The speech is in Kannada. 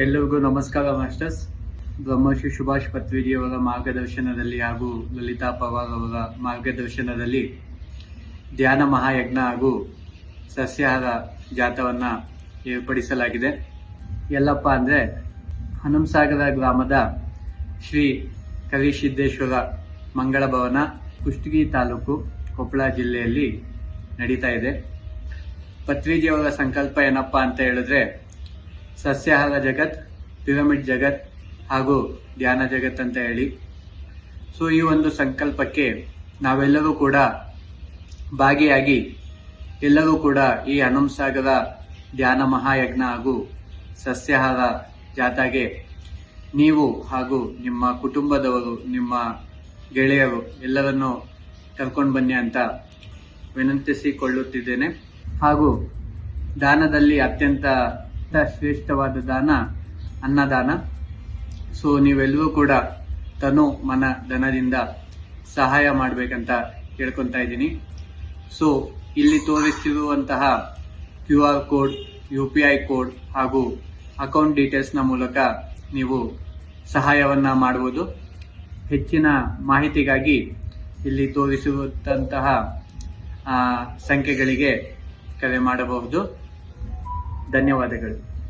ಎಲ್ಲರಿಗೂ ನಮಸ್ಕಾರ ಮಾಸ್ಟರ್ಸ್. ಬ್ರಹ್ಮಶ್ರೀ ಸುಭಾಷ್ ಪತ್ರಿಜಿಯವರ ಮಾರ್ಗದರ್ಶನದಲ್ಲಿ ಹಾಗೂ ಲಲಿತಾ ಪವಾರ್ ಅವರ ಮಾರ್ಗದರ್ಶನದಲ್ಲಿ ಧ್ಯಾನ ಮಹಾಯಜ್ಞ ಹಾಗೂ ಸಸ್ಯಾಹಾರ ಜಾಥವನ್ನು ಏರ್ಪಡಿಸಲಾಗಿದೆ. ಎಲ್ಲಪ್ಪ ಅಂದರೆ ಹನುಮಸಾಗರ ಗ್ರಾಮದ ಶ್ರೀ ಕರಿಸಿದ್ದೇಶ್ವರ ಮಂಗಳ ಭವನ, ಕುಷ್ಟಗಿ ತಾಲೂಕು, ಕೊಪ್ಪಳ ಜಿಲ್ಲೆಯಲ್ಲಿ ನಡೀತಾ ಇದೆ. ಪತ್ರಿಜಿಯವರ ಸಂಕಲ್ಪ ಏನಪ್ಪಾ ಅಂತ ಹೇಳಿದ್ರೆ, ಸಸ್ಯಾಹಾರ ಜಗತ್, ಪಿರಮಿಡ್ ಜಗತ್ ಹಾಗೂ ಧ್ಯಾನ ಜಗತ್ ಅಂತ ಹೇಳಿ. ಸೊ ಈ ಒಂದು ಸಂಕಲ್ಪಕ್ಕೆ ನಾವೆಲ್ಲರೂ ಕೂಡ ಭಾಗಿಯಾಗಿ ಎಲ್ಲರೂ ಕೂಡ ಈ ಹನುಮಸಾಗರ ಧ್ಯಾನ ಮಹಾಯಜ್ಞ ಹಾಗೂ ಸಸ್ಯಾಹಾರ ಜಾಥಾಗೆ ನೀವು ಹಾಗೂ ನಿಮ್ಮ ಕುಟುಂಬದವರು, ನಿಮ್ಮ ಗೆಳೆಯರು ಎಲ್ಲರನ್ನೂ ಕರ್ಕೊಂಡು ಬನ್ನಿ ಅಂತ ವಿನಂತಿಸಿಕೊಳ್ಳುತ್ತಿದ್ದೇನೆ. ಹಾಗೂ ದಾನದಲ್ಲಿ ಅತ್ಯಂತ ಶ್ರೇಷ್ಠವಾದ ದಾನ ಅನ್ನದಾನ. ಸೊ ನೀವೆಲ್ಲರೂ ಕೂಡ ತನು ಮನ ಧನದಿಂದ ಸಹಾಯ ಮಾಡಬೇಕಂತ ಕೇಳ್ಕೊತಾ ಇದ್ದೀನಿ. ಸೊ ಇಲ್ಲಿ ತೋರಿಸ್ತಿರುವಂತಹ QR ಕೋಡ್, UPI ಕೋಡ್ ಹಾಗೂ ಅಕೌಂಟ್ ಡೀಟೇಲ್ಸ್ನ ಮೂಲಕ ನೀವು ಸಹಾಯವನ್ನು ಮಾಡುವುದು. ಹೆಚ್ಚಿನ ಮಾಹಿತಿಗಾಗಿ ಇಲ್ಲಿ ತೋರಿಸಿರುವಂತಹ ಸಂಖ್ಯೆಗಳಿಗೆ ಕರೆ ಮಾಡಬಹುದು. ಧನ್ಯವಾದಗಳು.